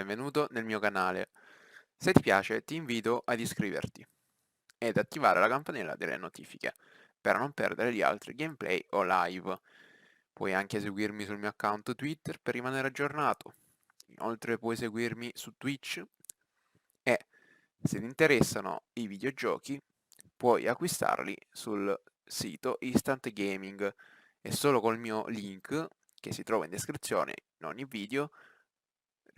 benvenuto nel mio canale. Se ti piace ti invito ad iscriverti ed attivare la campanella delle notifiche per non perdere gli altri gameplay o live. Puoi anche seguirmi sul mio account Twitter per rimanere aggiornato. Inoltre puoi seguirmi su Twitch e se ti interessano i videogiochi puoi acquistarli sul sito Instant Gaming e solo col mio link che si trova in descrizione in ogni video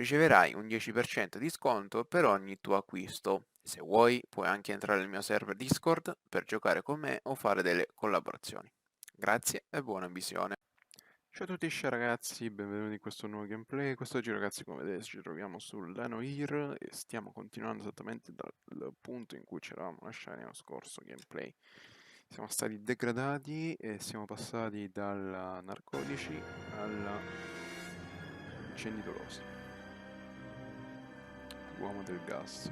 riceverai un 10% di sconto per ogni tuo acquisto. Se vuoi, puoi anche entrare nel mio server Discord per giocare con me o fare delle collaborazioni. Grazie e buona visione. Ciao a tutti ragazzi, benvenuti in questo nuovo gameplay. Quest'oggi ragazzi, come vedete, ci troviamo sulla Noire e stiamo continuando esattamente dal punto in cui ci eravamo lasciati nello scorso gameplay. Siamo stati degradati e siamo passati dalla narcotici alla incendi dolosi. L'uomo del gas.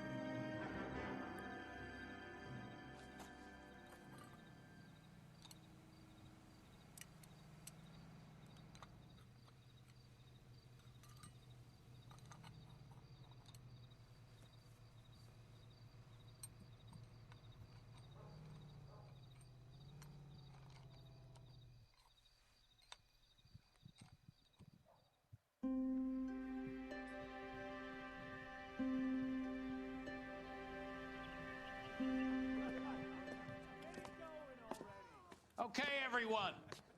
Okay, everyone,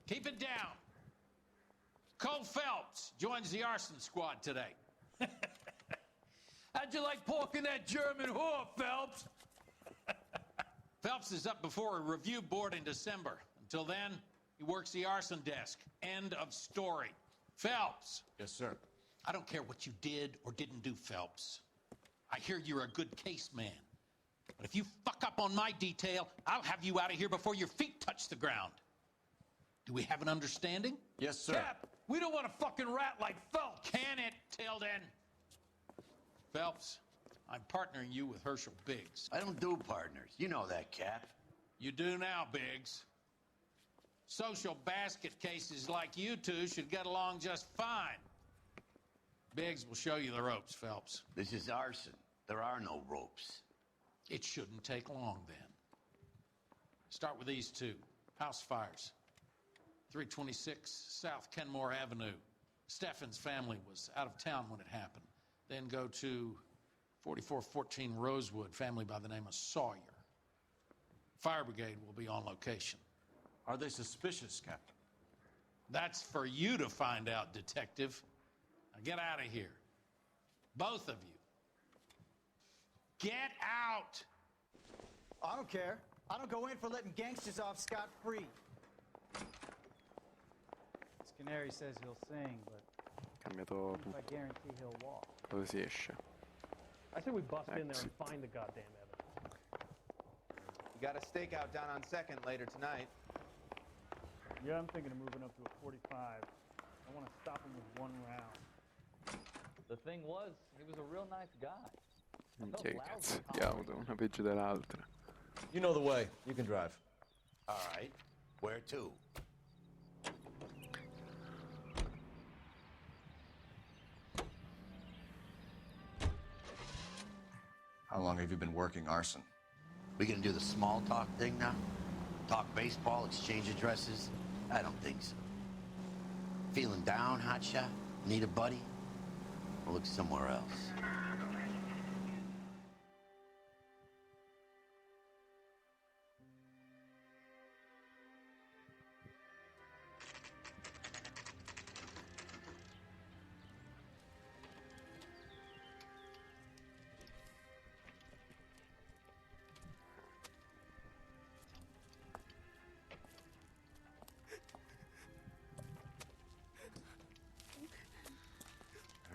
keep it down. Cole Phelps joins the arson squad today. How'd you like pork in that German whore, Phelps? Phelps is up before a review board in December. Until then, he works the arson desk. End of story. Phelps. Yes, sir. I don't care what you did or didn't do, Phelps. I hear you're a good case man. But if you fuck up on my detail, I'll have you out of here before your feet touch the ground. Do we have an understanding? Yes, sir. Cap, we don't want a fucking rat like Phelps. Can it, Tilden? Phelps, I'm partnering you with Herschel Biggs. I don't do partners. You know that, Cap. You do now, Biggs. Social basket cases like you two should get along just fine. Biggs will show you the ropes, Phelps. This is arson. There are no ropes. It shouldn't take long, then. Start with these two. House fires. 326 South Kenmore Avenue. Steffen's family was out of town when it happened. Then go to 4414 Rosewood, family by the name of Sawyer. Fire brigade will be on location. Are they suspicious, Captain? That's for you to find out, detective. Now get out of here. Both of you. Get out! I don't care. I don't go in for letting gangsters off scot-free. This canary says he'll sing, but Cambiato if I tutto. guarantee he'll walk. Dove si esce? I say we bust in there Exit. and find the goddamn evidence. You got a stakeout down on 2nd later tonight. Yeah, I'm thinking of moving up to a 45. I want to stop him with one round. The thing was, he was a real nice guy. Minchia, che cazzo di auto, una peggio dell'altra. You know the way. You can drive. All right. Where to? How long have you been working arson? We gonna do the small talk thing now? Talk baseball, exchange addresses? I don't think so. Feeling down, hotshot? Need a buddy? We'll look somewhere else.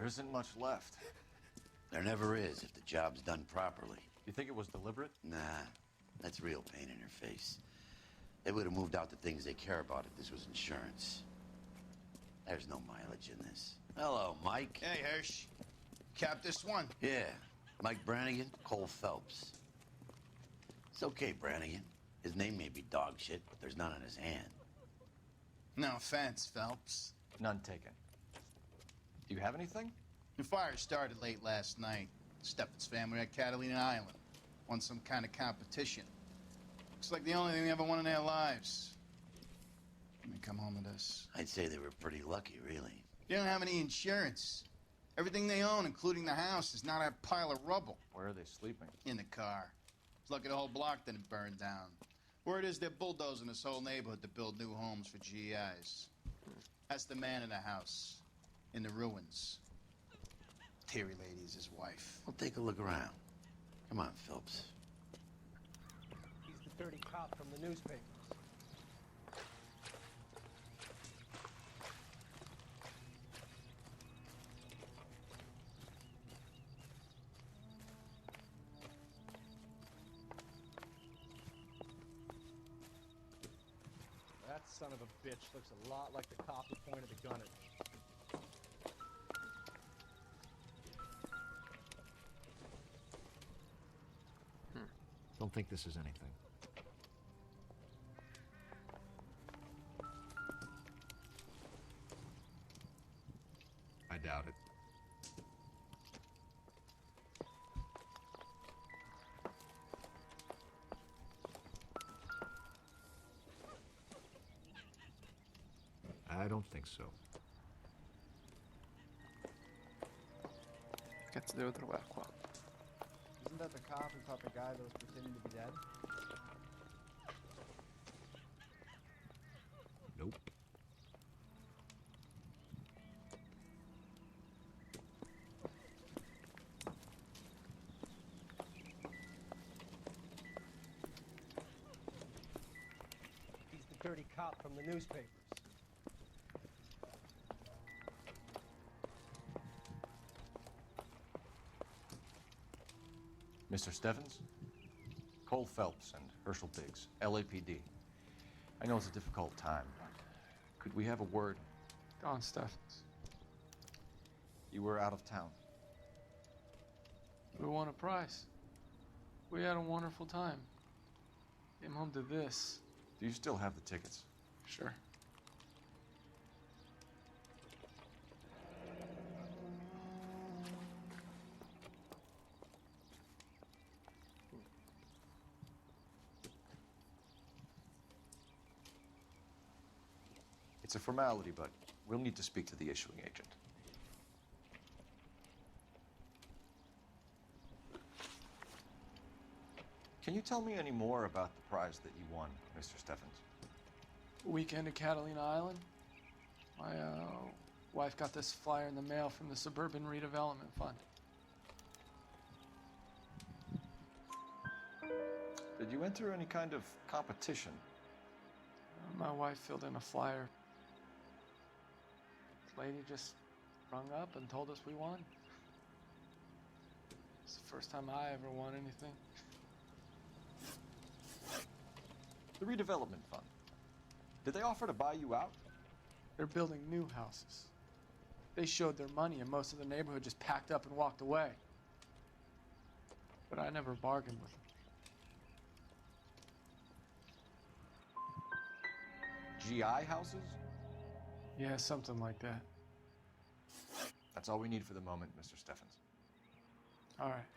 There isn't much left. There never is if the job's done properly. You think it was deliberate? Nah, that's real pain in her face. They would have moved out the things they care about if this was insurance. There's no mileage in this. Hello, Mike. Hey, Hirsch. Cap this one. Yeah, Mike Brannigan, Cole Phelps. It's okay, Brannigan. His name may be dog shit, but there's none on his hand. No offense, Phelps. None taken. Do you have anything? The fire started late last night. Steffen's family at Catalina Island. Won some kind of competition. Looks like the only thing they ever won in their lives. And they come home to this. I'd say they were pretty lucky, really. They don't have any insurance. Everything they own, including the house, is now that pile of rubble. Where are they sleeping? In the car. It's lucky the whole block didn't burn down. Word is they're bulldozing this whole neighborhood to build new homes for GIs. That's the man in the house. In the ruins. Terry lady's his wife. We'll take a look around. Come on, Phelps. He's the dirty cop from the newspapers. That son of a bitch looks a lot like the cop who pointed the gun at me. Don't think this is anything. I doubt it. I don't think so. Che cazzo devo trovare qua? Isn't that the cop who caught the guy that was pretending to be dead? Nope. He's the dirty cop from the newspapers. Mr. Steffens? Cole Phelps and Herschel Biggs, LAPD. I know it's a difficult time, but could we have a word? Don Steffens. You were out of town. We won a prize. We had a wonderful time. Came home to this. Do you still have the tickets? Sure. It's a formality, but we'll need to speak to the issuing agent. Can you tell me any more about the prize that you won, Mr. Steffens? Weekend at Catalina Island. My wife got this flyer in the mail from the Suburban Redevelopment Fund. Did you enter any kind of competition? My wife filled in a flyer. This lady just rung up and told us we won. It's the first time I ever won anything. The redevelopment fund. Did they offer to buy you out? They're building new houses. They showed their money and most of the neighborhood just packed up and walked away. But I never bargained with them. GI houses? Yeah, something like that. That's all we need for the moment, Mr. Steffens. All right.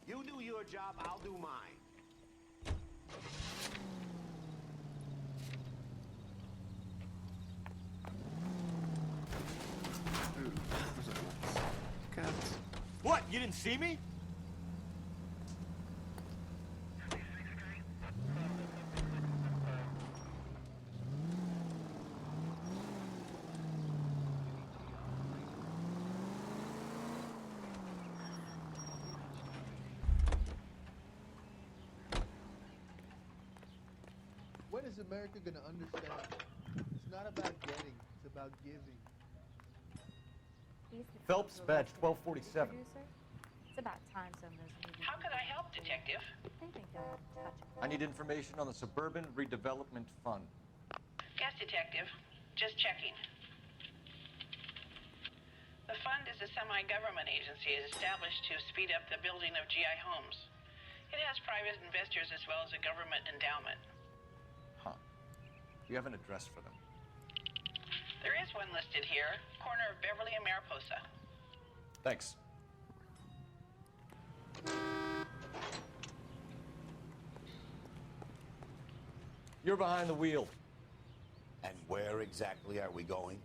You do your job, I'll do mine. What? You didn't see me? When is America gonna understand? It's not about getting, it's about giving. Phelps, badge 1247. It's about time some of those movies. How can I help, Detective? They think they're out of touch. I need information on the Suburban Redevelopment Fund. Yes, Detective. Just checking. The fund is a semi-government agency established to speed up the building of GI homes. It has private investors as well as a government endowment. Huh. Do you have an address for them? There is one listed here, corner of Beverly and Mariposa. Thanks. You're behind the wheel. And where exactly are we going?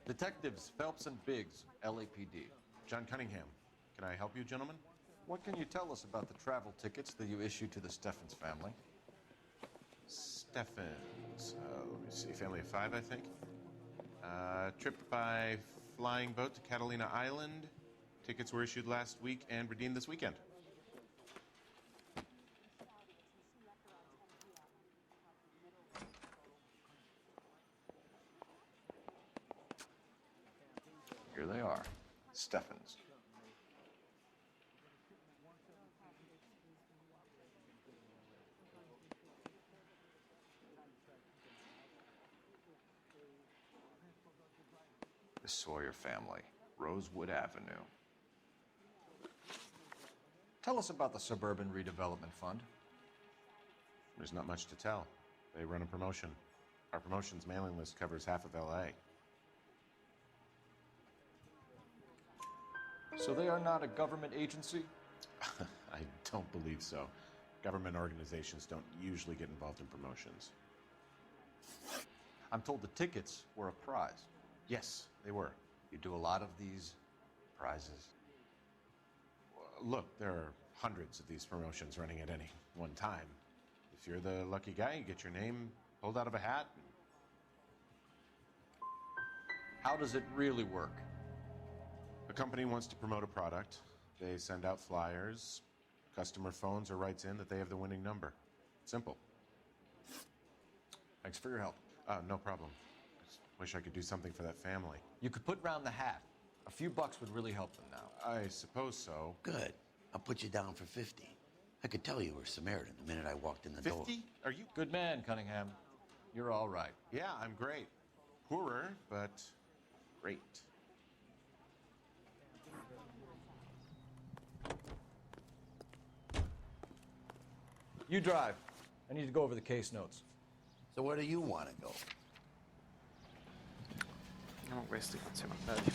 Detectives Phelps and Biggs, LAPD. John Cunningham. Can I help you, gentlemen? What can you tell us about the travel tickets that you issued to the Steffens family? Steffens. Let me see. Family of 5, I think. Trip by flying boat to Catalina Island. Tickets were issued last week and redeemed this weekend. Here they are. Steffens. The Sawyer family, Rosewood Avenue. Tell us about the Suburban Redevelopment Fund. There's not much to tell. They run a promotion. Our promotions mailing list covers half of LA. So they are not a government agency? I don't believe so. Government organizations don't usually get involved in promotions. I'm told the tickets were a prize. Yes, they were. You do a lot of these prizes? Look, there are hundreds of these promotions running at any one time. If you're the lucky guy, you get your name pulled out of a hat. How does it really work? A company wants to promote a product. They send out flyers. Customer phones or writes in that they have the winning number. Simple. Thanks for your help. No problem. Just wish I could do something for that family. You could put round the hat. A few bucks would really help them now. I suppose so. Good. I'll put you down for 50. I could tell you were Samaritan the minute I walked in the door. 50? Are you? Good man, Cunningham. You're all right. Yeah, I'm great. Poorer, but great. You drive. I need to go over the case notes. So where do you want to go? No, questi non siamo andati.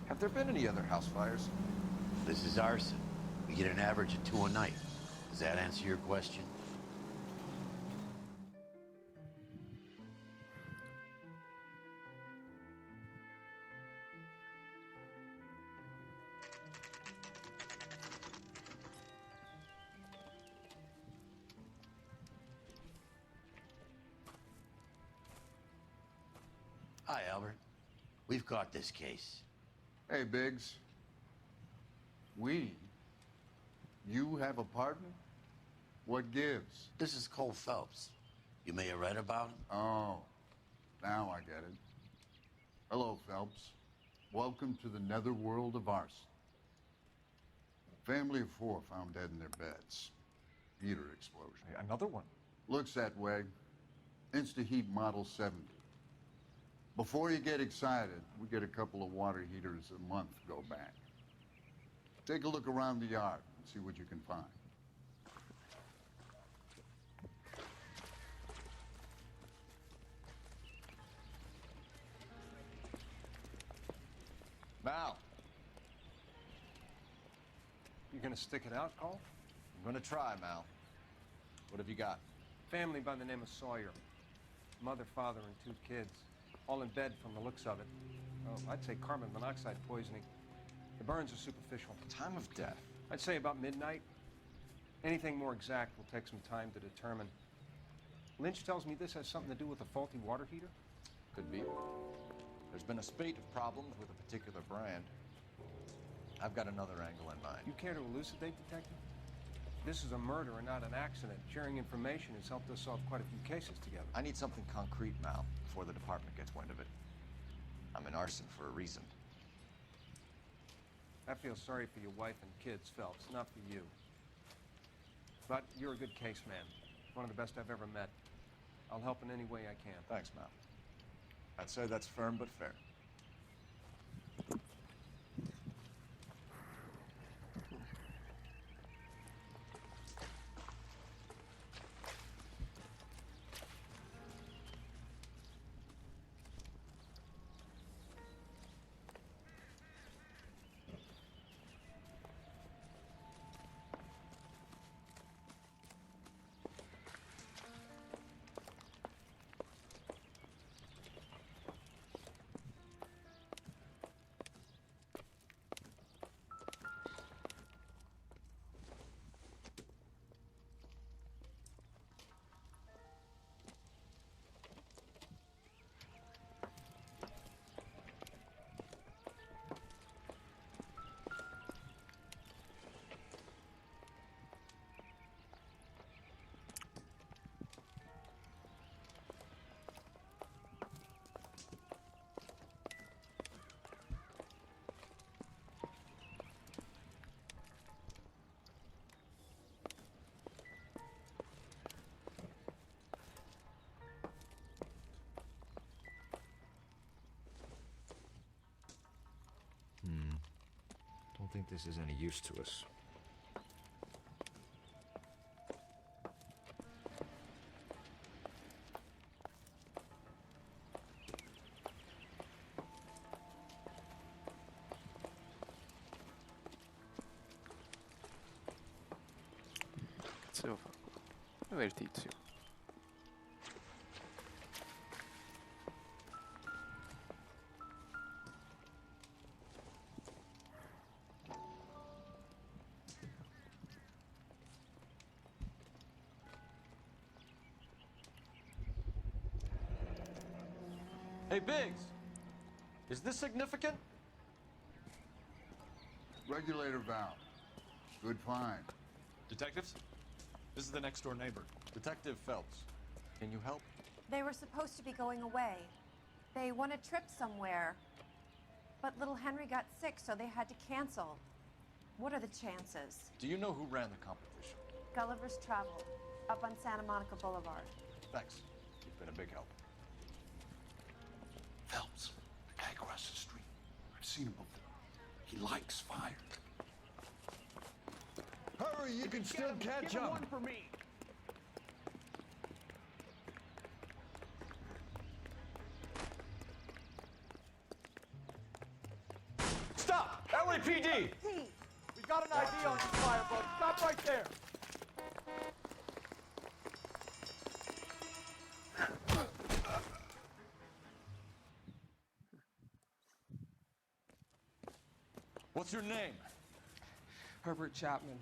Have there been any other house fires? This is arson. We get an average of 2 a night. Does that answer your question? Hi, Albert. We've caught this case. Hey, Biggs. We? You have a partner? What gives? This is Cole Phelps. You may have read about him. Oh, now I get it. Hello, Phelps. Welcome to the netherworld of arson. Family of 4 found dead in their beds. Heater explosion. Hey, another one. Looks that way. Insta-Heat Model 70. Before you get excited, we get a couple of water heaters a month go back. Take a look around the yard and see what you can find. Mal. You gonna stick it out, Cole? I'm gonna try, Mal. What have you got? Family by the name of Sawyer. Mother, father, and 2 kids. All in bed from the looks of it. Oh, I'd say carbon monoxide poisoning. The burns are superficial. Time of death. I'd say about midnight. Anything more exact will take some time to determine. Lynch tells me this has something to do with a faulty water heater? Could be. There's been a spate of problems with a particular brand. I've got another angle in mind. You care to elucidate, Detective? This is a murder and not an accident. Sharing information has helped us solve quite a few cases together. I need something concrete, Mal, before the department gets wind of it. I'm in arson for a reason. I feel sorry for your wife and kids, Phelps, not for you. But you're a good case man. One of the best I've ever met. I'll help in any way I can. Thanks, Mal. I'd say that's firm but fair. Don't think this is any use to us. Cazzo devo fare qua? Dov'è il tizio? Hey, Biggs! Is this significant? Regulator valve. Good find. Detectives? This is the next door neighbor. Detective Phelps. Can you help? They were supposed to be going away. They won a trip somewhere. But little Henry got sick, so they had to cancel. What are the chances? Do you know who ran the competition? Gulliver's Travel, up on Santa Monica Boulevard. Thanks. You've been a big help. Phelps, the guy across the street. I've seen him before. He likes fire. Hurry, you can still catch up. One for me. Stop! LAPD! We got an ID on this firebug. Stop right there. What's your name? Herbert Chapman.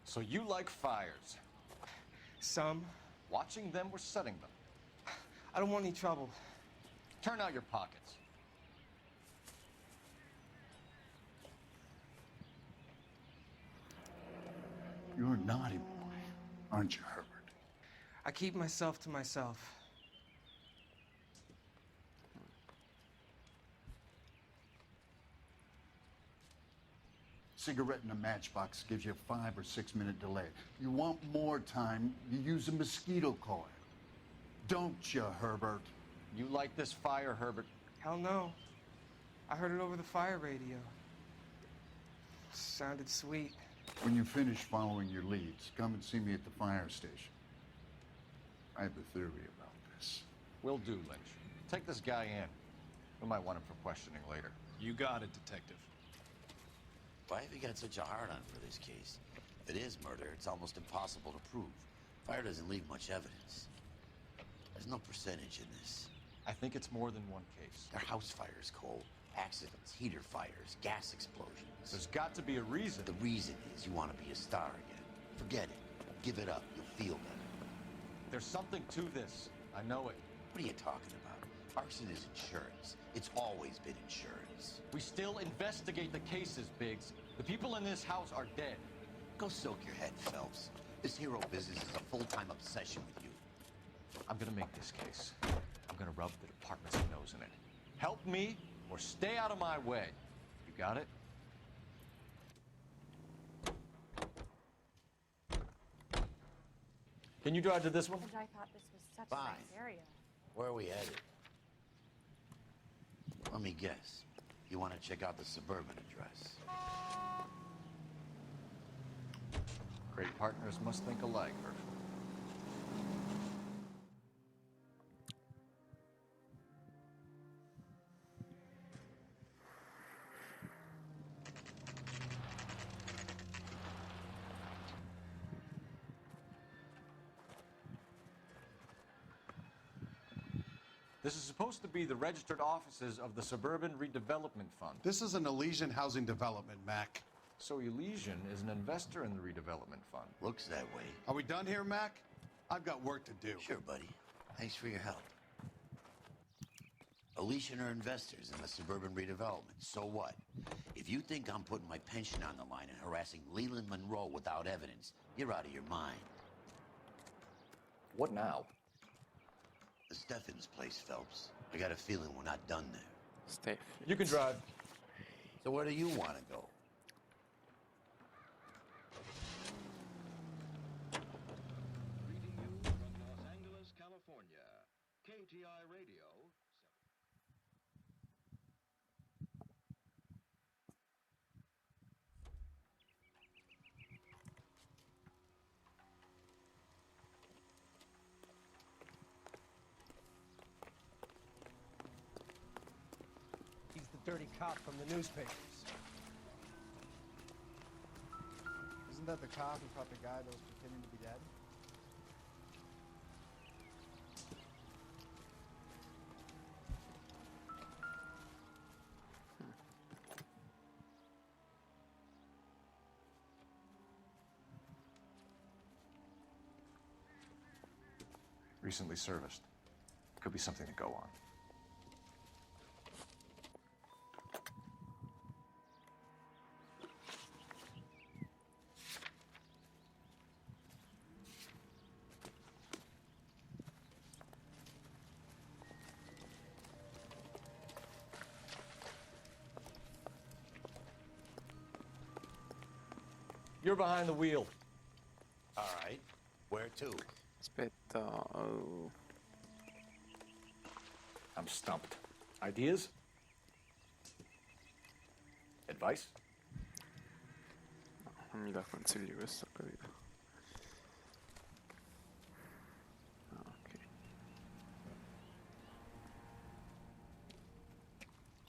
So you like fires? Some. Watching them or setting them? I don't want any trouble. Turn out your pockets. You're a naughty boy, aren't you, Herbert? I keep myself to myself. Cigarette in a matchbox gives you a 5 or 6 minute delay. You want more time, you use a mosquito coil. Don't you, Herbert? You like this fire, Herbert? Hell no. I heard it over the fire radio. Sounded sweet. When you finish following your leads, come and see me at the fire station. I have a theory about this. Will do, Lynch. Take this guy in. We might want him for questioning later. You got it, Detective. Why have you got such a hard-on for this case? If it is murder, it's almost impossible to prove. Fire doesn't leave much evidence. There's no percentage in this. I think it's more than one case. They're house fires, Cole. Accidents, heater fires, gas explosions. There's got to be a reason. The reason is you want to be a star again. Forget it. Give it up. You'll feel better. There's something to this. I know it. What are you talking about? Arson is insurance. It's always been insurance. We still investigate the cases, Biggs. The people in this house are dead. Go soak your head, Phelps. This hero business is a full-time obsession with you. I'm gonna make this case. I'm gonna rub the department's nose in it. Help me or stay out of my way. You got it? Can you drive to this one? And I thought this was such Fine. a nice area. Where are we headed? Let me guess. You want to check out the suburban address. Great partners must think alike, Herschel. This is supposed to be the registered offices of the Suburban Redevelopment Fund. This is an Elysian housing development, Mac. So Elysian is an investor in the redevelopment fund. Looks that way. Are we done here, Mac? I've got work to do. Sure, buddy. Thanks for your help. Elysian are investors in the suburban redevelopment. So what? If you think I'm putting my pension on the line and harassing Leland Monroe without evidence, you're out of your mind. What now? The Steffens place, Phelps. I got a feeling we're not done there. Steph. You can drive. So where do you want to go? Greeting you from Los Angeles, California. KTI Radio. He's the dirty cop from the newspapers. Isn't that the cop who caught the guy that was pretending to be dead? Recently serviced. Could be something to go on. You're behind the wheel. All right. Where to? Aspetta, oh. I'm stumped. Ideas? Advice? No, non mi dà consigli questo, ho capito. Ah, ok.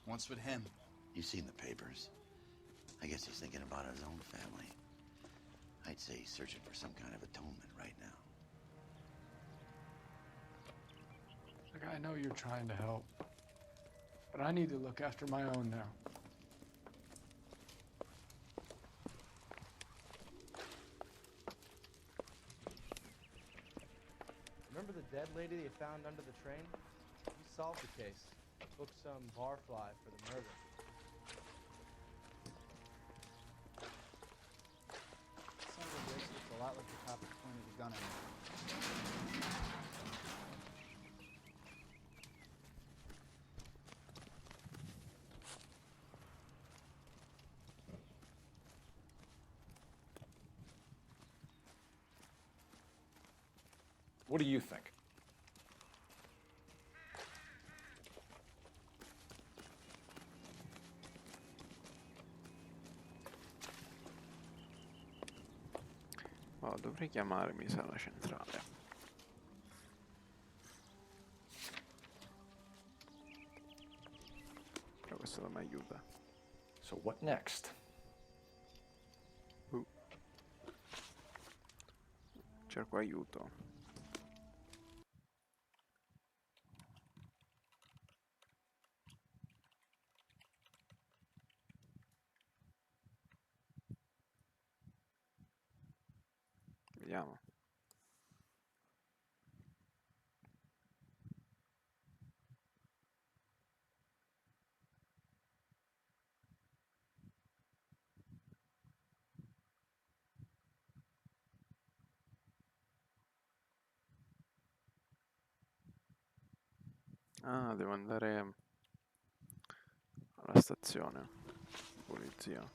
What's with him? You've seen the papers. I guess he's thinking about his own family. I'd say he's searching for some kind of atonement right now. Look, I know you're trying to help, but I need to look after my own now. Remember the dead lady they found under the train? We solved the case. Booked some barfly for the murder. Some of the looks a lot like the cop who pointed a gun at me. What do you think? Oh, dovrei chiamarmi se alla centrale. Però questo non mi aiuta. So what next? Cerco aiuto. Ah, devo andare alla stazione. Polizia.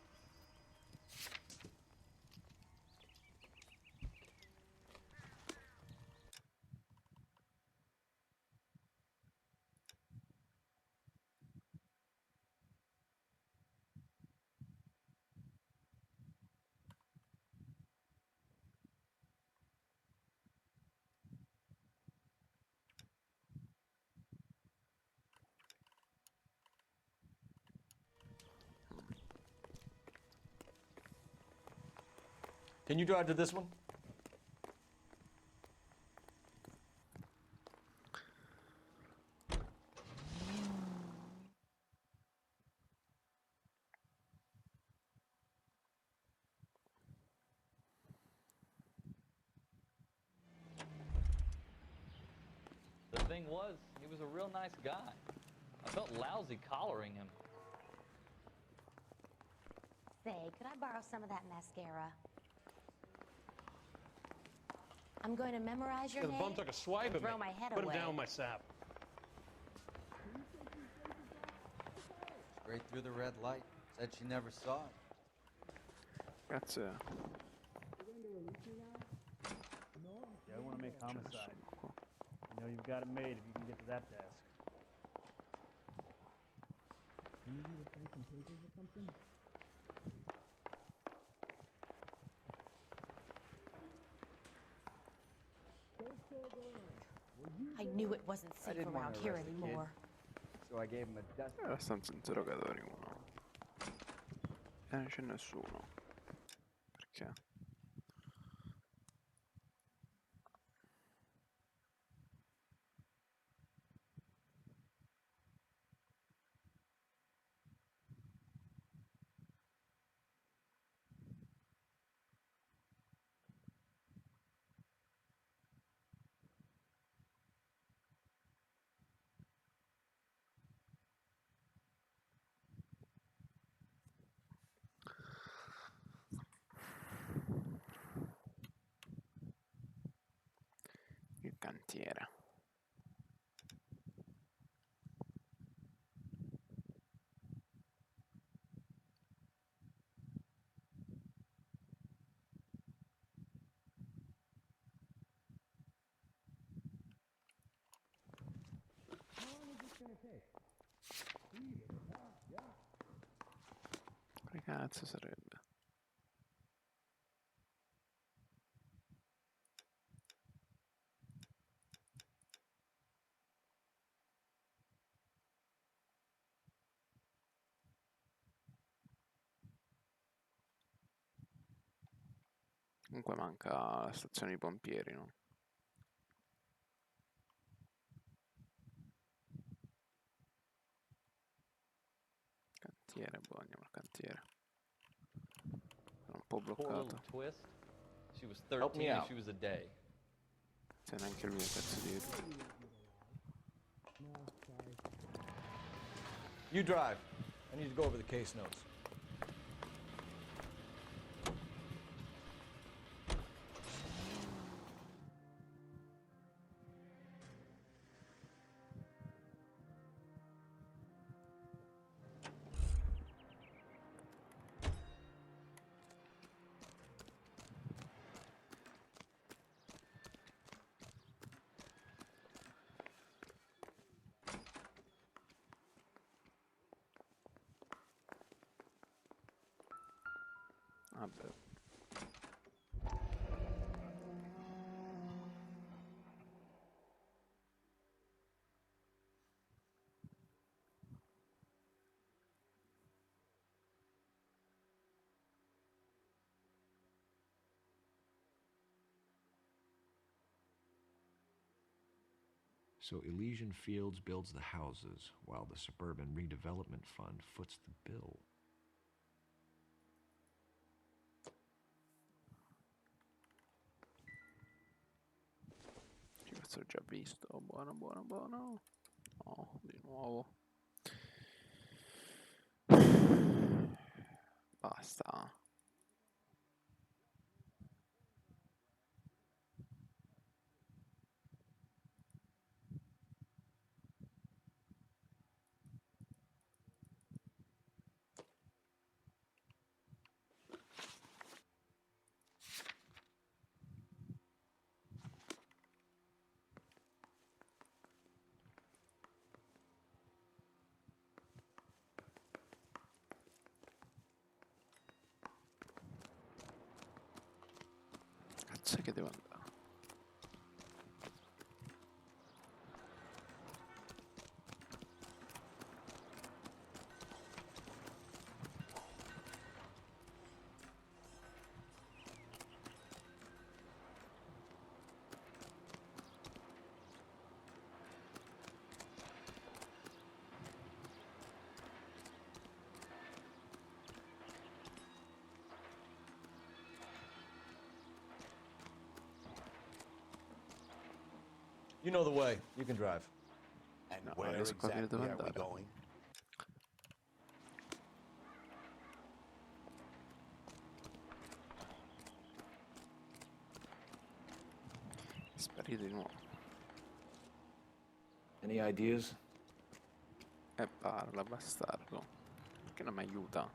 Can you drive to this one? The thing was, he was a real nice guy. I felt lousy collaring him. Say, could I borrow some of that mascara? I'm going to memorize your Yeah, the name. bum took a swipe and at me. throw my head Put him away. down with my sap. Straight through the red light. Said she never saw it. Grazie. Yeah, I want to make homicide. You know you've got it made if you can get to that desk. Can you replace some papers or something? I knew it wasn't I safe didn't want around to here arrest the kid, anymore. so I gave him a death. È abbastanza interrogatori uno. E non c'è nessuno. Perché? Il cantiere. Che cazzo sarebbe? Comunque manca la stazione di pompieri, no? Cantiere, boh, andiamo al cantiere. Sono un po' Poor little bloccato. twist. She was Help me 13 and out. she was a day. C'è neanche lui un cazzo di... You drive. I need to go over the case notes. Vabbè. So Elysian Fields builds the houses, while the Suburban Redevelopment Fund foots the bill. Questo l'ho già visto. Buono, buono, buono. No, di nuovo. Basta. cazzo è che devo andare? You know the way. You can drive. And No, where riesco a capire exactly dove are we andare. going? È sparito di nuovo. Any ideas? Parla, bastardo. Perché non mi aiuta?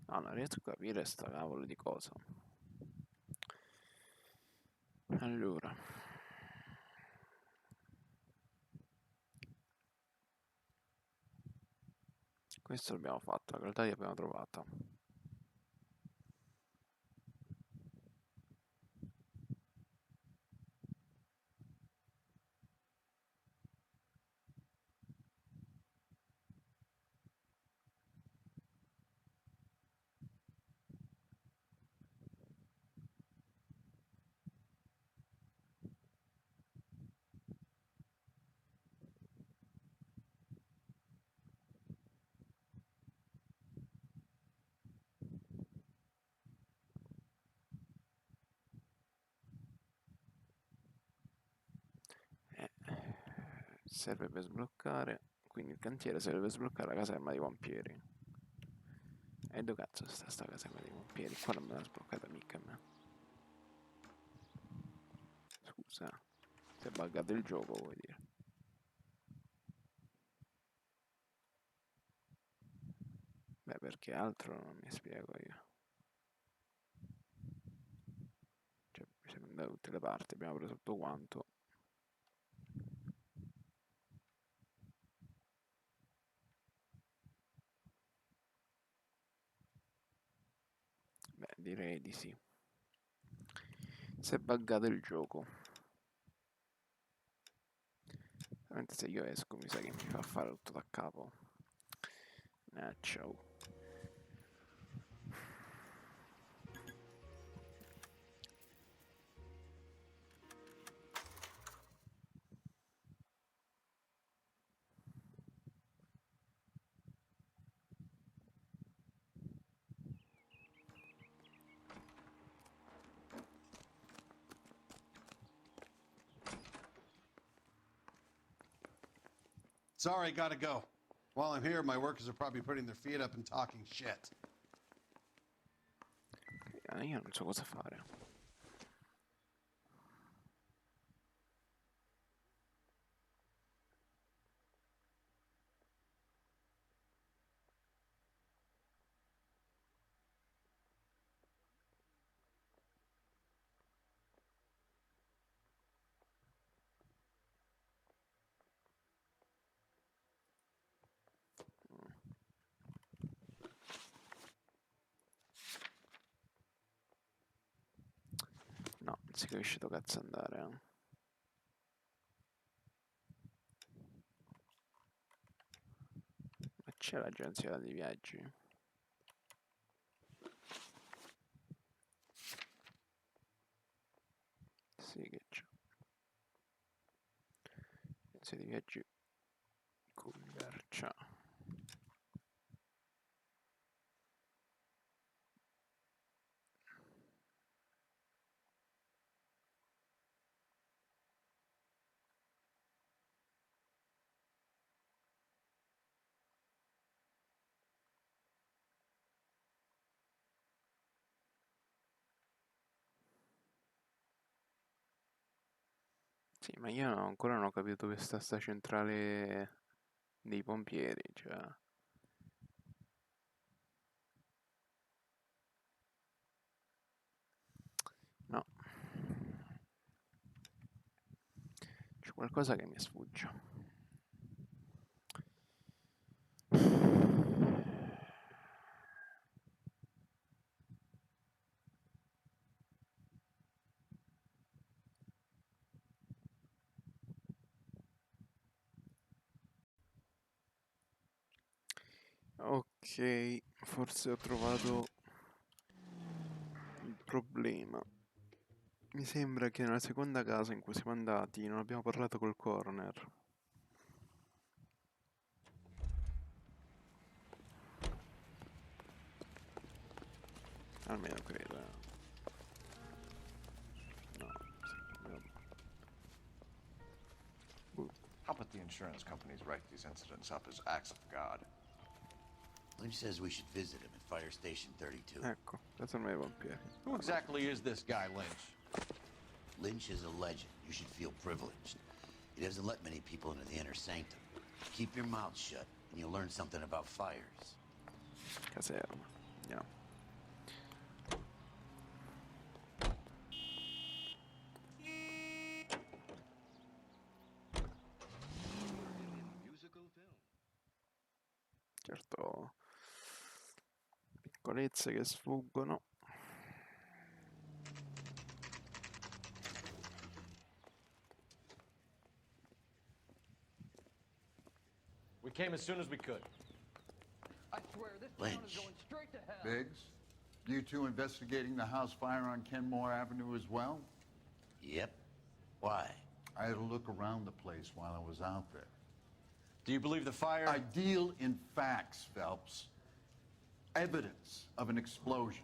No, non riesco a capire sta cavolo di cosa. Allora. Questo l'abbiamo fatto, la realtà l'abbiamo trovata. Serve per sbloccare, quindi il cantiere serve per sbloccare la caserma dei pompieri. E dove cazzo sta sta caserma dei pompieri? Qua non me l'ha sbloccata mica a me. Scusa, si è buggato il gioco, vuoi dire? Beh, perché altro non mi spiego io. Cioè, siamo andati da tutte le parti, abbiamo preso tutto quanto. Direi di sì. Si è buggato il gioco. Veramente se io esco mi sa che mi fa fare tutto da capo. Ciao. Sorry, gotta go. While I'm here, my workers are probably putting their feet up and talking shit. Io non so cosa fare. No, non si capisce dove cazzo andare. Ma c'è l'agenzia di viaggi? Sì che c'è. Agenzia di viaggi commercia. Sì, ma io ancora non ho capito dove sta centrale dei pompieri, cioè. No. C'è qualcosa che mi sfugge. Ok, forse ho trovato il problema. Mi sembra che nella seconda casa in cui siamo andati non abbiamo parlato col coroner. Almeno credo. No, How about the insurance companies write these incidents up as acts of God? Lynch says we should visit him at Fire Station 32. Ecco, casa dei pompieri. Who exactly is this guy, Lynch? Lynch is a legend. You should feel privileged. He doesn't let many people into the inner sanctum. Keep your mouth shut, and you'll learn something about fires. Caserma. Andiamo. Certo, piccolezze che sfuggono. We came as soon as we could. I swear this town is Lynch. going straight to hell. Biggs, you two investigating the house fire on Kenmore Avenue as well? Yep. Why? I had a look around the place while I was out there. Do you believe the fire? I deal in facts, Phelps. Evidence of an explosion.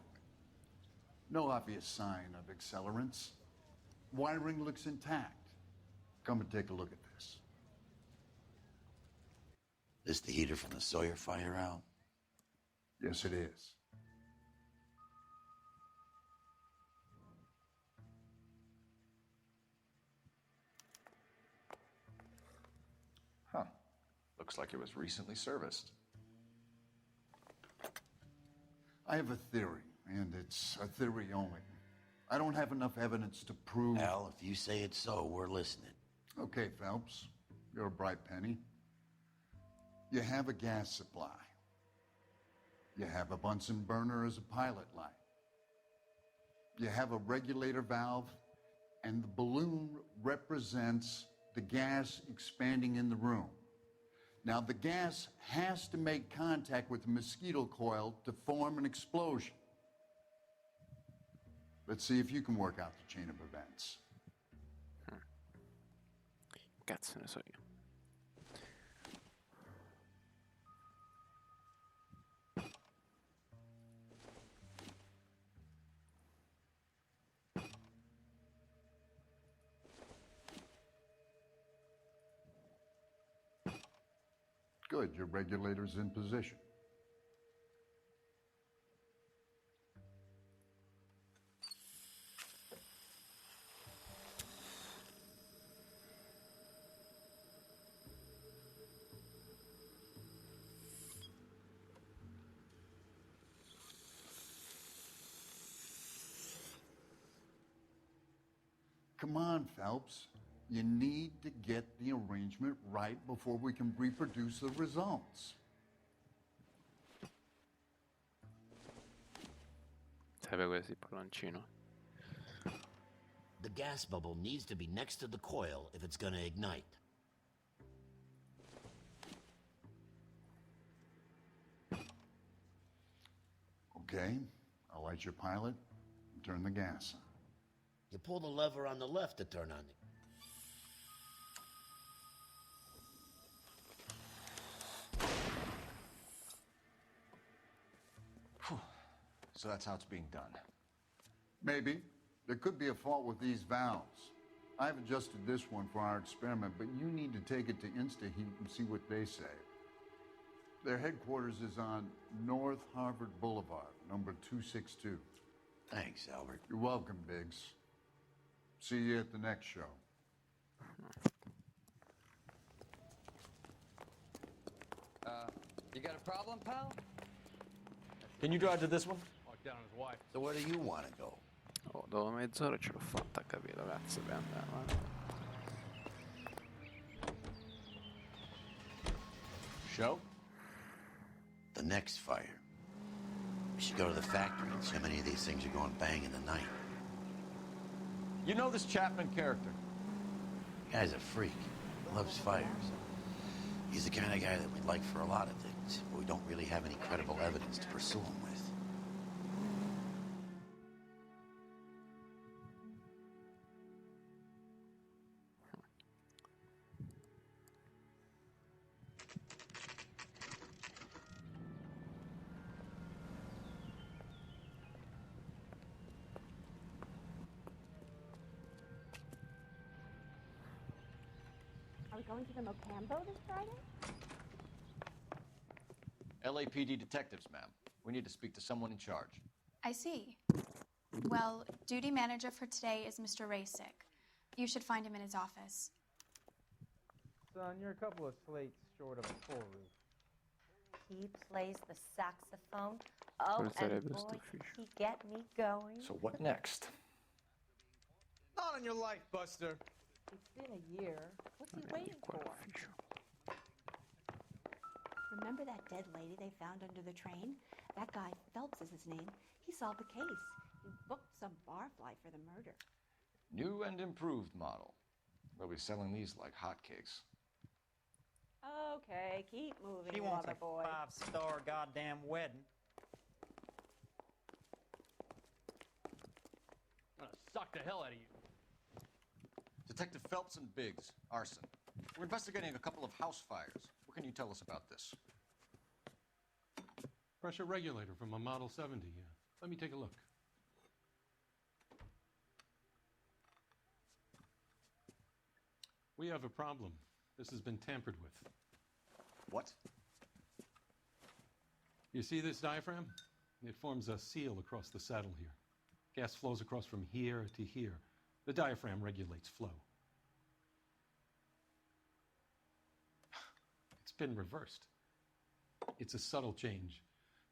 No obvious sign of accelerants. Wiring looks intact. Come and take a look at this. This the heater from the Sawyer fire, Al? Yes, it is. Huh. Looks like it was recently serviced. I have a theory, and it's a theory only. I don't have enough evidence to prove... Al, if you say it's so, we're listening. Okay, Phelps. You're a bright penny. You have a gas supply. You have a Bunsen burner as a pilot light. You have a regulator valve, and the balloon represents the gas expanding in the room. Now, the gas has to make contact with the mosquito coil to form an explosion. Let's see if you can work out the chain of events. Cazzo ne so io. Good, your regulator's in position. Come on, Phelps. You need to get the arrangement right before we can reproduce the results. Sarebbe così, palloncino. The gas bubble needs to be next to the coil if it's gonna ignite. Okay, I'll light your pilot and turn the gas on. You pull the lever on the left to turn on the... So that's how it's being done. Maybe. There could be a fault with these valves. I've adjusted this one for our experiment, but you need to take it to InstaHeat and see what they say. Their headquarters is on North Harvard Boulevard, number 262. Thanks, Albert. You're welcome, Biggs. See you at the next show. You got a problem, pal? Can you drive to this one? Walk down on his wife. So where do you want to go? Oh, dopo mezz'ora ce l'ho fatta, capito? Cazzo, per andare avanti. Show? The next fire. We should go to the factory and see how many of these things are going bang in the night. You know this Chapman character? The guy's a freak. Loves fires. He's the kind of guy that we'd like for a lot of things, but we don't really have any credible evidence to pursue him with. Are we going to the Mocambo this Friday? LAPD detectives, ma'am. We need to speak to someone in charge. I see. Well, duty manager for today is Mr. Rasick. You should find him in his office. Son, you're a couple of slates short of a full roof. He plays the saxophone. Oh, Quello and sarebbe boy, sto did ufficio. he get me going. So what next? Not on your life, Buster. It's been a year. What's he waiting for? Remember that dead lady they found under the train? That guy, Phelps is his name. He solved the case. He booked some barfly for the murder. New and improved model. They'll be selling these like hotcakes. Okay, keep moving, She wants a boy. 5-star goddamn wedding. I'm gonna suck the hell out of you. Detective Phelps and Biggs, arson. We're investigating a couple of house fires. What can you tell us about this? Pressure regulator from a Model 70. Let me take a look. We have a problem. This has been tampered with. What? You see this diaphragm? It forms a seal across the saddle here. Gas flows across from here to here. The diaphragm regulates flow. It's been reversed. It's a subtle change,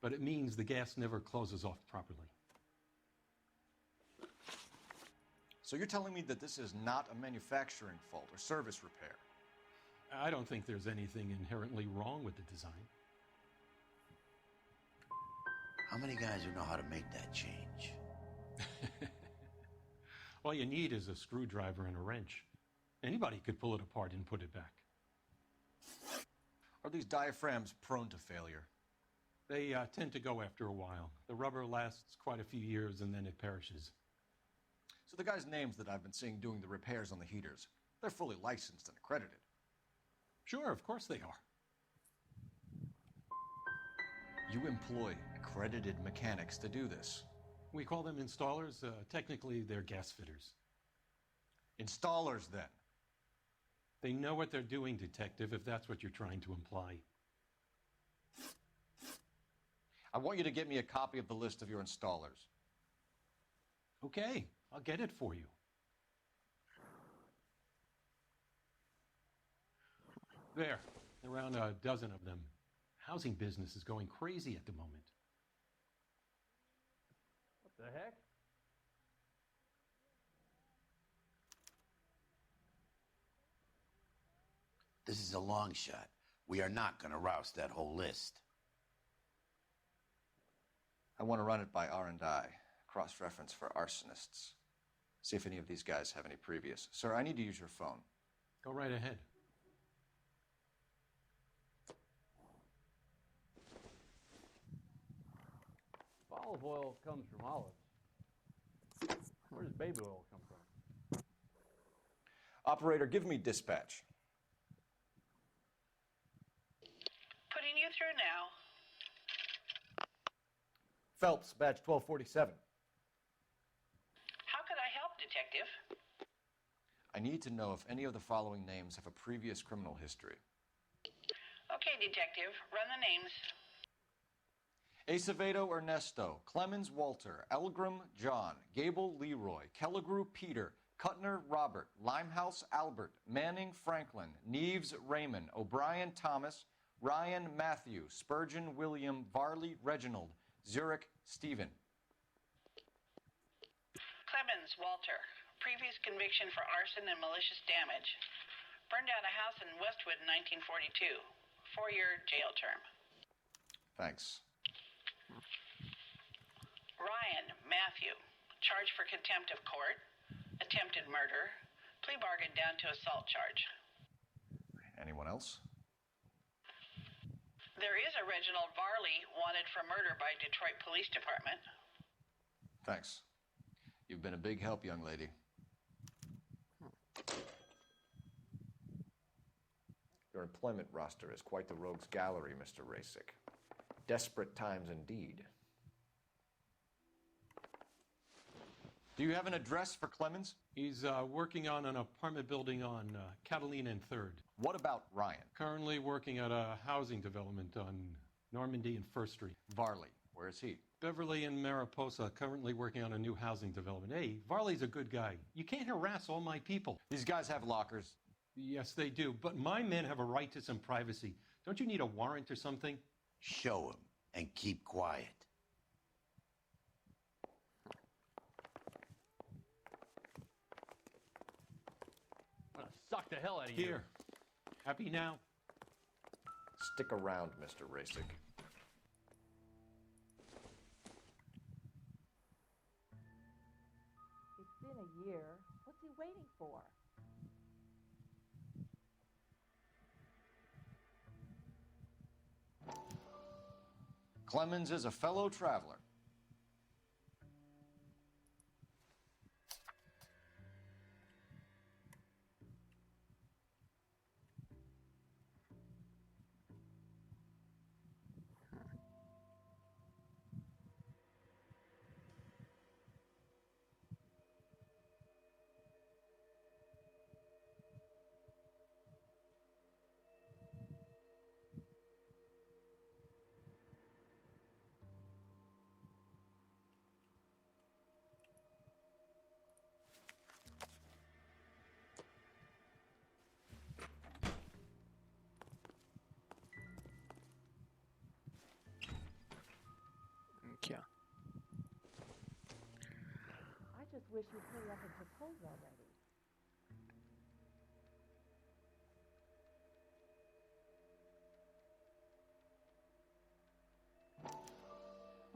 but it means the gas never closes off properly. So you're telling me that this is not a manufacturing fault or service repair? I don't think there's anything inherently wrong with the design. How many guys who know how to make that change? All you need is a screwdriver and a wrench. Anybody could pull it apart and put it back. Are these diaphragms prone to failure? They tend to go after a while. The rubber lasts quite a few years and then it perishes. So the guys' names that I've been seeing doing the repairs on the heaters, they're fully licensed and accredited. Sure, of course they are. You employ accredited mechanics to do this. We call them installers. Technically, they're gas fitters. Installers, then? They know what they're doing, Detective, if that's what you're trying to imply. I want you to get me a copy of the list of your installers. Okay, I'll get it for you. There, around a dozen of them. Housing business is going crazy at the moment. What the heck? This is a long shot. We are not going to roust that whole list. I want to run it by R&I, cross-reference for arsonists. See if any of these guys have any previous. Sir, I need to use your phone. Go right ahead. Olive oil comes from olives. Where does baby oil come from? Operator, give me dispatch. Putting you through now. Phelps, badge 1247. How could I help, Detective? I need to know if any of the following names have a previous criminal history. Okay, Detective, run the names. Acevedo Ernesto, Clemens Walter, Elgram John, Gable Leroy, Kelligrew Peter, Cutner Robert, Limehouse Albert, Manning Franklin, Neves Raymond, O'Brien Thomas, Ryan Matthew, Spurgeon William, Varley Reginald, Zurich Stephen. Clemens Walter, previous conviction for arson and malicious damage. Burned down a house in Westwood in 1942. 4-year jail term. Thanks. Ryan Matthew, charged for contempt of court, attempted murder, plea bargain down to assault charge. Anyone else? There is a Reginald Varley wanted for murder by Detroit Police Department. Thanks. You've been a big help, young lady. Your employment roster is quite the rogues gallery, Mr. Rasick. Desperate times indeed. Do you have an address for Clemens? He's working on an apartment building on Catalina and 3rd. What about Ryan? Currently working at a housing development on Normandy and 1st Street. Varley, where is he? Beverly and Mariposa, currently working on a new housing development. Hey, Varley's a good guy. You can't harass all my people. These guys have lockers. Yes, they do, but my men have a right to some privacy. Don't you need a warrant or something? Show him and keep quiet. I'm gonna suck the hell out of you. Here. Happy now? Stick around, Mr. Rasick. It's been a year. What's he waiting for? Clemens is a fellow traveler. Okay. I just wish you'd hurry up and propose already.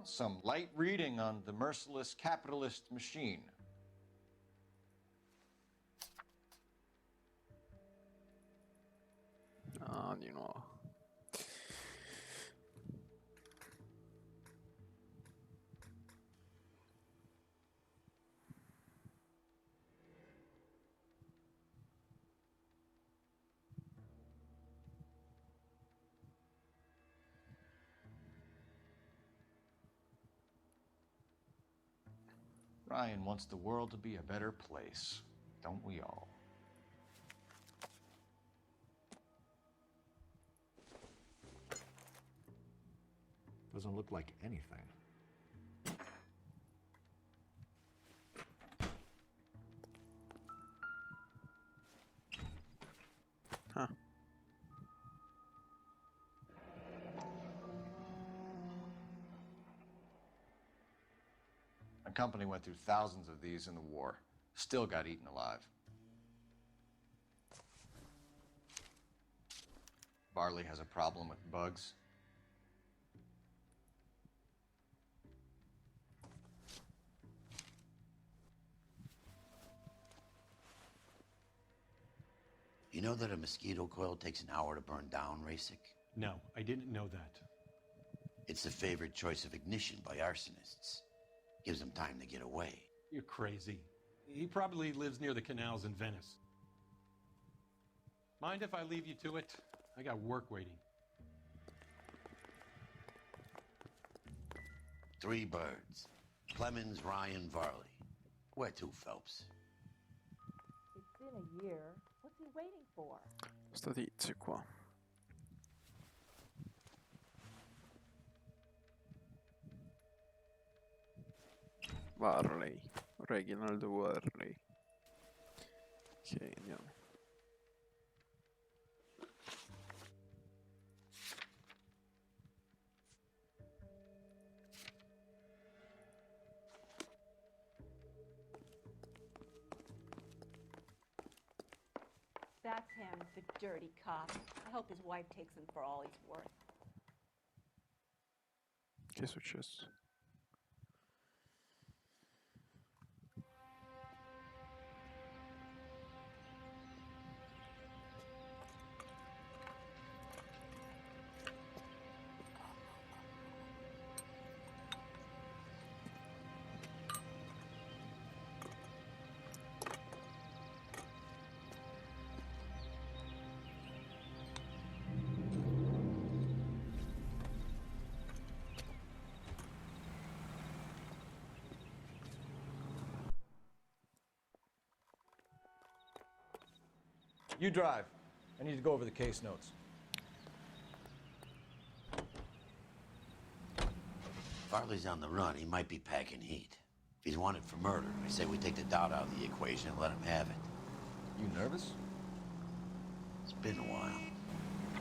Some light reading on the merciless capitalist machine. Ah, di nuovo. Ryan wants the world to be a better place, don't we all? Doesn't look like anything. Huh. My company went through thousands of these in the war. Still got eaten alive. Varley has a problem with bugs. You know that a mosquito coil takes an hour to burn down, Rasic? No, I didn't know that. It's the favorite choice of ignition by arsonists. Gives them time to get away. You're crazy. He probably lives near the canals in Venice. Mind if I leave you to it? I got work waiting. 3 birds. Clemens, Ryan, Varley. Where to, Phelps? It's been a year. What's he waiting for? Sto tizio qua. Varley. Reginald Varley. Ok, andiamo. That's him, the dirty cop. I hope his wife takes him for all he's worth. Che è successo? You drive. I need to go over the case notes. Varley's on the run. He might be packing heat. If he's wanted for murder, I say we take the doubt out of the equation and let him have it. You nervous? It's been a while.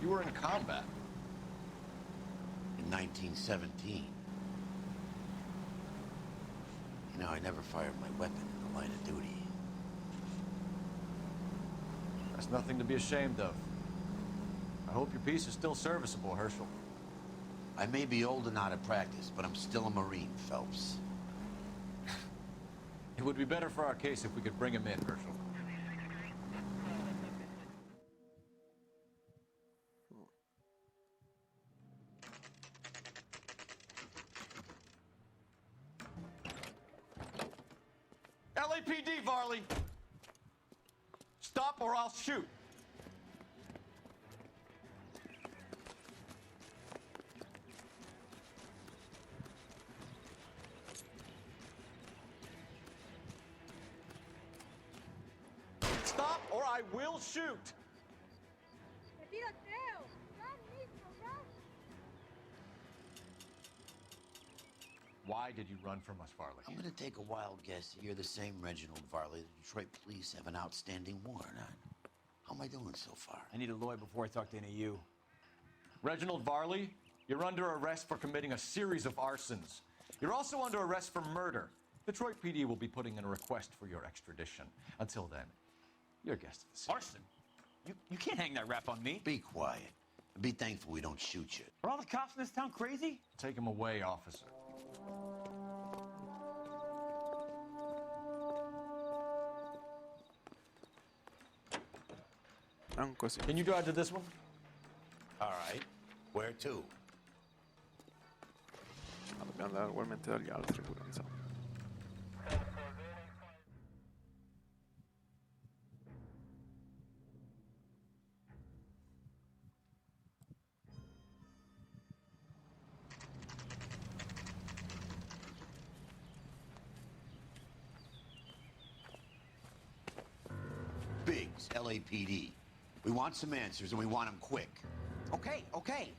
You were in combat. In 1917. You know, I never fired my weapon in the line of duty. That's nothing to be ashamed of. I hope your piece is still serviceable, Herschel. I may be old and out of practice, but I'm still a Marine, Phelps. It would be better for our case if we could bring him in, Herschel. LAPD, Varley! Stop or I'll shoot! Stop or I will shoot! Why did you run from us, Varley? I'm gonna take a wild guess that you're the same Reginald Varley the Detroit police have an outstanding warrant on. How am I doing so far? I need a lawyer before I talk to any of you. Reginald Varley, you're under arrest for committing a series of arsons. You're also under arrest for murder. Detroit PD will be putting in a request for your extradition. Until then, you're a guest of the city. Arson? You can't hang that rap on me. Be quiet. Be thankful we don't shoot you. Are all the cops in this town crazy? Take him away, officer. Non così. Can you drive to this one? All right. Where to? Ma dobbiamo andare ugualmente dagli altri pure, mi sa. Biggs, LAPD. We want some answers, and we want them quick. Okay, okay.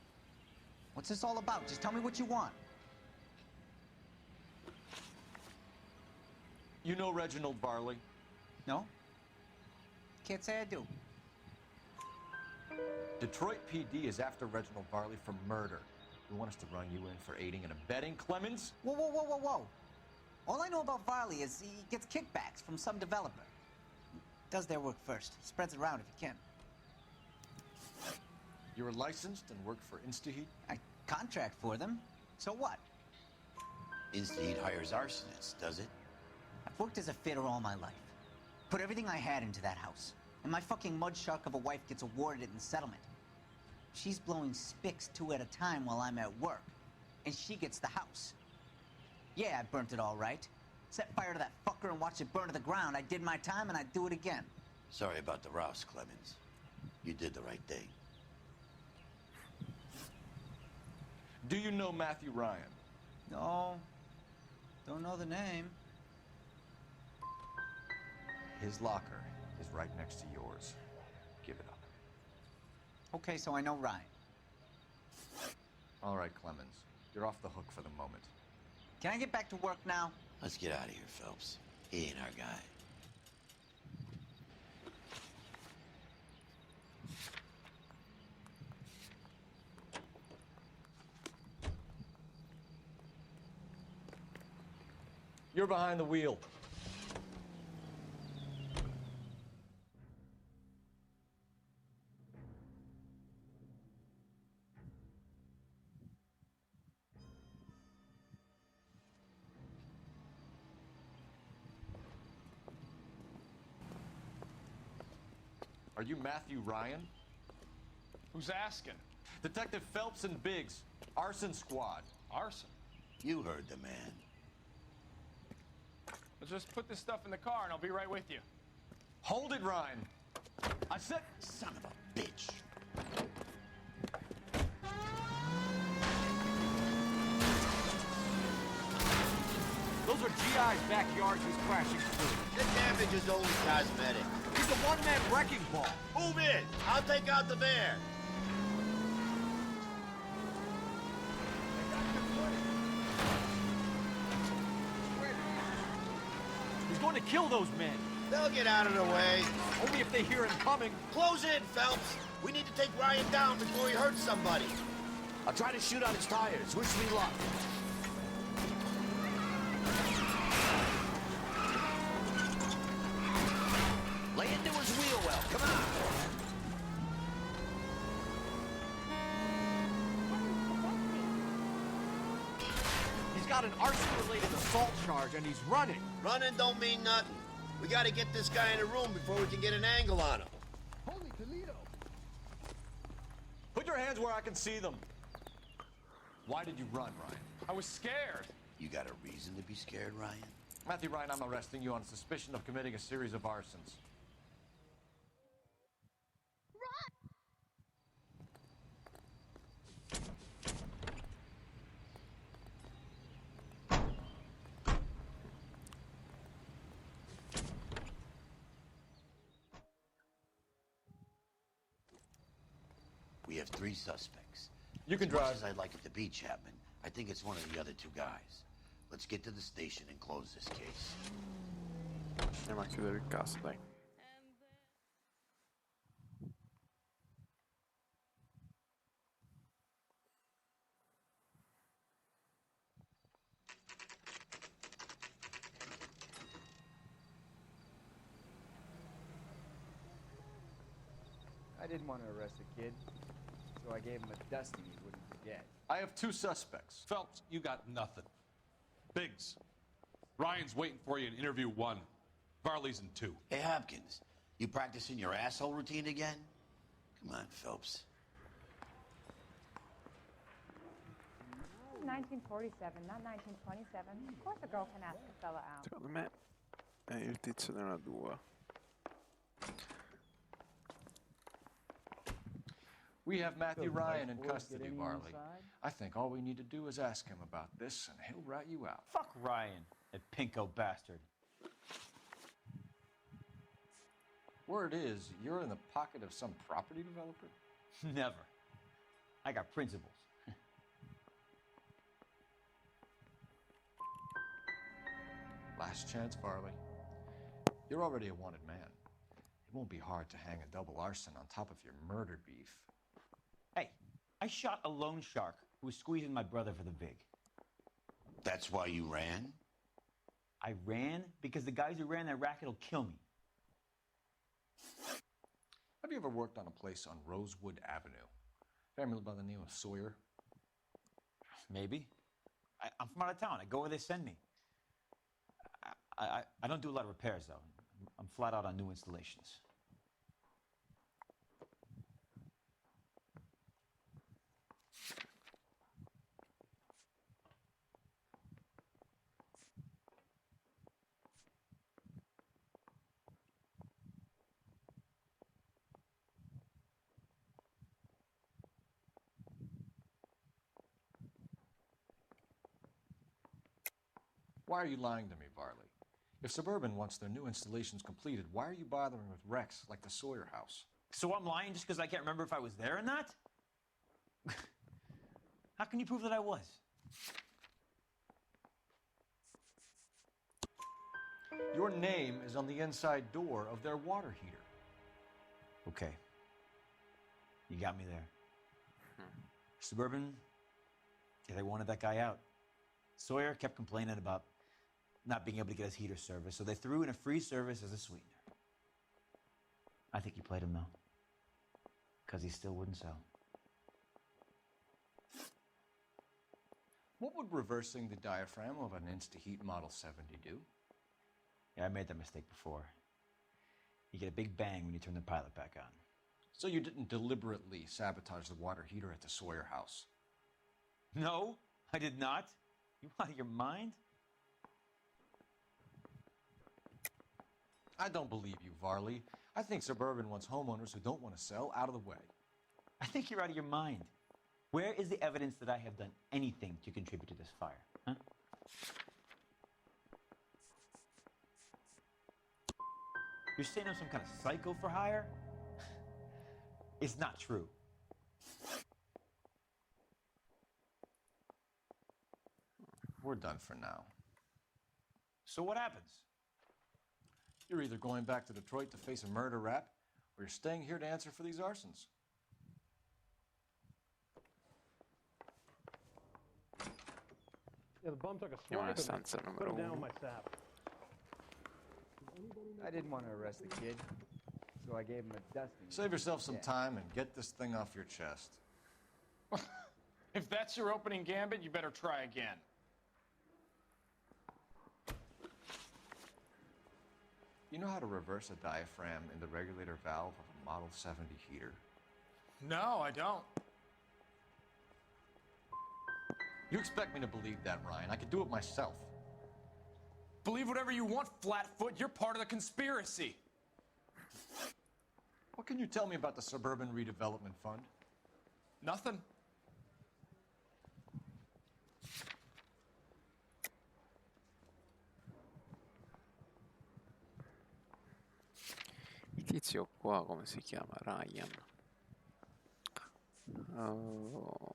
What's this all about? Just tell me what you want. You know Reginald Varley? No? Can't say I do. Detroit PD is after Reginald Varley for murder. You want us to run you in for aiding and abetting, Clemens? Whoa, whoa, whoa, whoa, whoa. All I know about Varley is he gets kickbacks from some developer. Does their work first. Spreads it around if he can. You're licensed and work for InstaHeat? I contract for them. So what? InstaHeat hires arsonists, does it? I've worked as a fitter all my life. Put everything I had into that house. And my fucking mud shark of a wife gets awarded it in settlement. She's blowing spics 2 at a time while I'm at work. And she gets the house. Yeah, I burnt it all right. Set fire to that fucker and watched it burn to the ground. I did my time and I'd do it again. Sorry about the rouse, Clemens. You did the right thing. Do you know Matthew Ryan? No. Don't know the name. His locker is right next to yours. Give it up. Okay, so I know Ryan. All right, Clemens. You're off the hook for the moment. Can I get back to work now? Let's get out of here, Phelps. He ain't our guy. You're behind the wheel. Are you Matthew Ryan? Who's asking? Detective Phelps and Biggs, arson squad. Arson? You heard the man. Let's just put this stuff in the car and I'll be right with you. Hold it, Ryan. I said, son of a bitch. Those are GI's backyards he's crashing through. The damage is only cosmetic. He's a one-man wrecking ball. Move in. I'll take out the van. He's going to kill those men. They'll get out of the way. Only if they hear him coming. Close in, Phelps. We need to take Ryan down before he hurts somebody. I'll try to shoot out his tires. Wish me luck. Lay into his wheel well. Come on. He's got an arson-related assault charge, and he's running. Running don't mean nothing. We gotta get this guy in a room before we can get an angle on him. Holy Toledo! put your hands where I can see them. Why did you run, Ryan? I was scared. You got a reason to be scared, Ryan? Matthew Ryan, I'm arresting you on suspicion of committing a series of arsons. We have 3 suspects. You can as much drive. as I'd like it to be, Chapman, I think it's one of the other 2 guys. Let's get to the station and close this case. Andiamo a chiudere il caso, dai. I didn't want to arrest a kid, so I gave him a dusting he wouldn't forget. I have 2 suspects. Phelps, you got nothing. Biggs, Ryan's waiting for you in interview 1. Varley's in 2. Hey, Hopkins, you practicing your asshole routine again? Come on, Phelps. 1947, not 1927. Of course a girl can ask a fella out. Secondo me è il tizio della 2. We have Matthew Those Ryan in white boys custody, get any Varley. inside? I think all we need to do is ask him about this, and he'll rat you out. Fuck Ryan, that pinko bastard. Word is, you're in the pocket of some property developer? Never. I got principles. Last chance, Varley. You're already a wanted man. It won't be hard to hang a double arson on top of your murder beef. Hey, I shot a loan shark who was squeezing my brother for the vig. That's why you ran? I ran because the guys who ran that racket will kill me. Have you ever worked on a place on Rosewood Avenue? Family by the name of Sawyer? Maybe. I'm from out of town. I go where they send me. I don't do a lot of repairs, though. I'm flat out on new installations. Why are you lying to me, Varley? If Suburban wants their new installations completed, why are you bothering with wrecks like the Sawyer house? So I'm lying just because I can't remember if I was there or not? How can you prove that I was? Your name is on the inside door of their water heater. Okay. You got me there. Suburban, yeah, they wanted that guy out. Sawyer kept complaining about not being able to get his heater service, so they threw in a free service as a sweetener. I think he played him, though, because he still wouldn't sell. What would reversing the diaphragm of an Insta-Heat Model 70 do? Yeah, I made that mistake before. You get a big bang when you turn the pilot back on. So you didn't deliberately sabotage the water heater at the Sawyer house? No, I did not. You out of your mind? I don't believe you, Varley. I think Suburban wants homeowners who don't want to sell out of the way. I think you're out of your mind. Where is the evidence that I have done anything to contribute to this fire? Huh? You're saying I'm some kind of psycho for hire? It's not true. We're done for now. So what happens? You're either going back to Detroit to face a murder rap, or you're staying here to answer for these arsons. Yeah, the bum took a Andiamo nella swipe at me. stanza Put numero him down 1. with my sap. I didn't want to arrest the kid, so I gave him a dusting. Save yourself some Yeah. time and get this thing off your chest. If that's your opening gambit, you better try again. You know how to reverse a diaphragm in the regulator valve of a Model 70 heater? No, I don't. You expect me to believe that, Ryan? I could do it myself. Believe whatever you want, Flatfoot. You're part of the conspiracy. What can you tell me about the Suburban Redevelopment Fund? Nothing. Il tizio qua come si chiama? Ryan. Oh.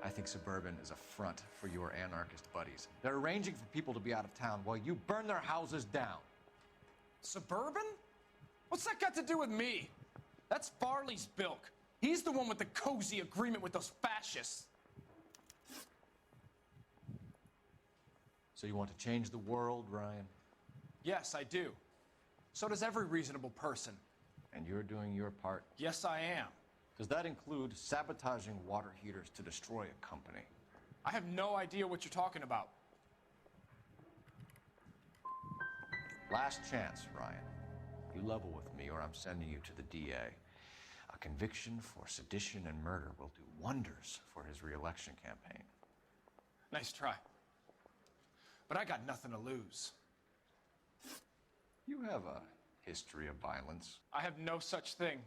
I think Suburban is a front for your anarchist buddies. They're arranging for people to be out of town while you burn their houses down. Suburban? What's that got to do with me? That's Farley's bilk. He's the one with the cozy agreement with those fascists. So you want to change the world, Ryan? Yes, I do. So does every reasonable person. And you're doing your part? Yes, I am. Does that include sabotaging water heaters to destroy a company? I have no idea what you're talking about. Last chance, Ryan. You level with me or I'm sending you to the DA. A conviction for sedition and murder will do wonders for his re-election campaign. Nice try. But I got nothing to lose. You have a history of violence. I have no such thing.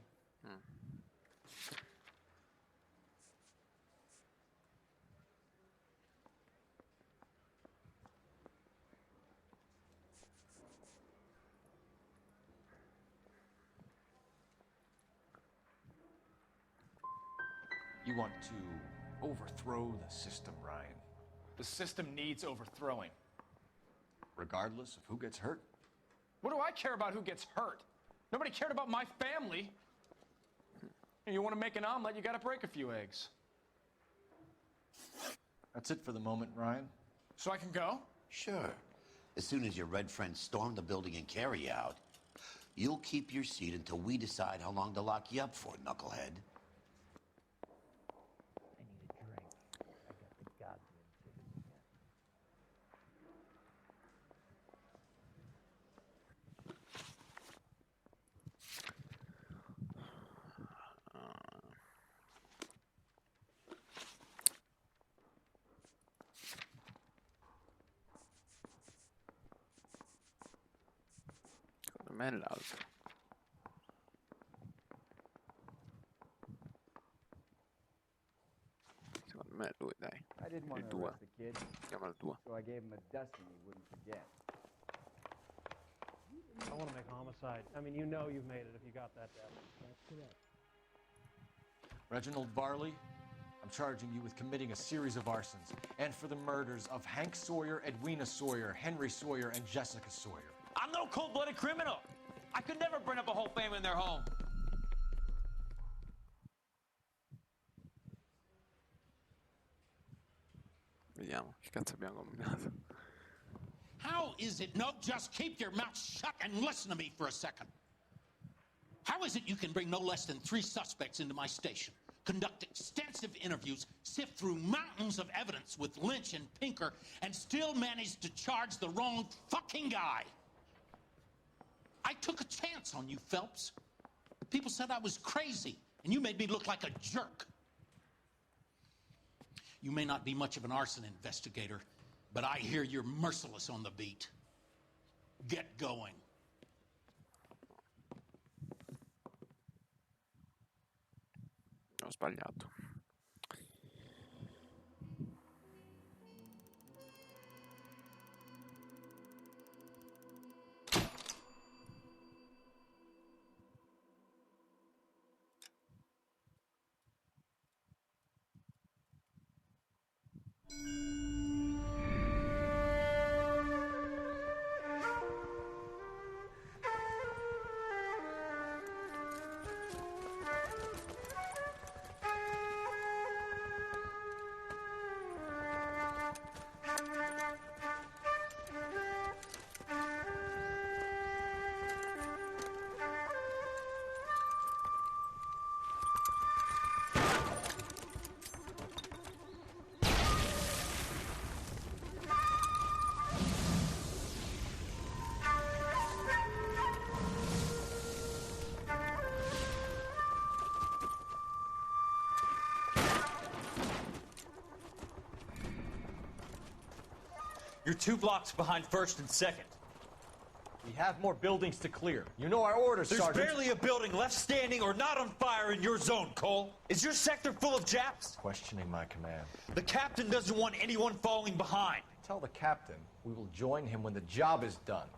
You want to overthrow the system, Ryan. The system needs overthrowing. Regardless of who gets hurt? What do I care about who gets hurt? Nobody cared about my family. You want to make an omelet, you got to break a few eggs. That's it for the moment, Ryan. So I can go? Sure. As soon as your red friends storm the building and carry you out, you'll keep your seat until we decide how long to lock you up for, knucklehead. Me è l'altro. Secondo me è lui, dai. I didn't want Il to 2. arrest the kid, Chiama il 2. so I gave him a dusting he wouldn't forget. I want to make homicide. I mean, you know you've made it if you got that down. That's correct. Reginald Varley, I'm charging you with committing a series of arsons and for the murders of Hank Sawyer, Edwina Sawyer, Henry Sawyer, and Jessica Sawyer. I'm no cold-blooded criminal. I could never burn up a whole family in their home. Vediamo, che cazzo abbiamo combinato. How is it? No, just keep your mouth shut and listen to me for a second. How is it you can bring no less than 3 suspects into my station, conduct extensive interviews, sift through mountains of evidence with Lynch and Pinker, and still manage to charge the wrong fucking guy? I took a chance on you, Phelps. People said I was crazy, and you made me look like a jerk. You may not be much of an arson investigator, but I hear you're merciless on the beat. Get going. Ho sbagliato. You're 2 blocks behind 1st and 2nd. We have more buildings to clear. You know our orders, There's Sergeant. barely a building left standing or not on fire in your zone, Cole. Is your sector full of Japs? Questioning my command. The captain doesn't want anyone falling behind. Tell the captain we will join him when the job is done.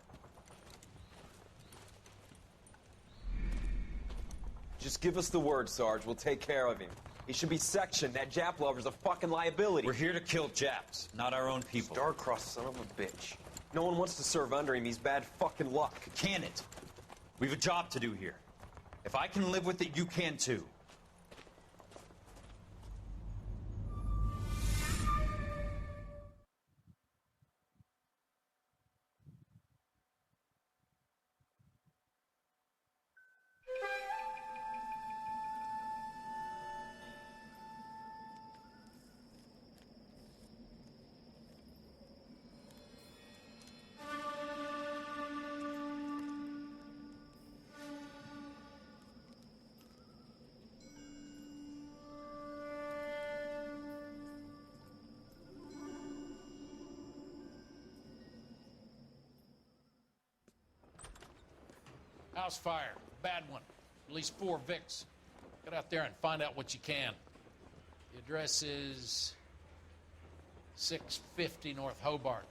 Just give us the word, Sarge. We'll take care of him. He should be sectioned. That Jap lover's a fucking liability. We're here to kill Japs, not our own people. Star-crossed son of a bitch. No one wants to serve under him. He's bad fucking luck. Can it? We've a job to do here. If I can live with it, you can too. House fire. Bad one. At least 4 Vicks. Get out there and find out what you can. The address is 650 North Hobart.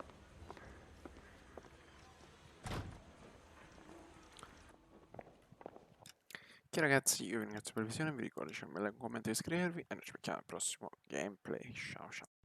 Ok ragazzi, io vi ringrazio per la visione, vi ricordo di lasciare un bel commento e iscrivervi e noi ci vediamo al prossimo gameplay. Ciao ciao.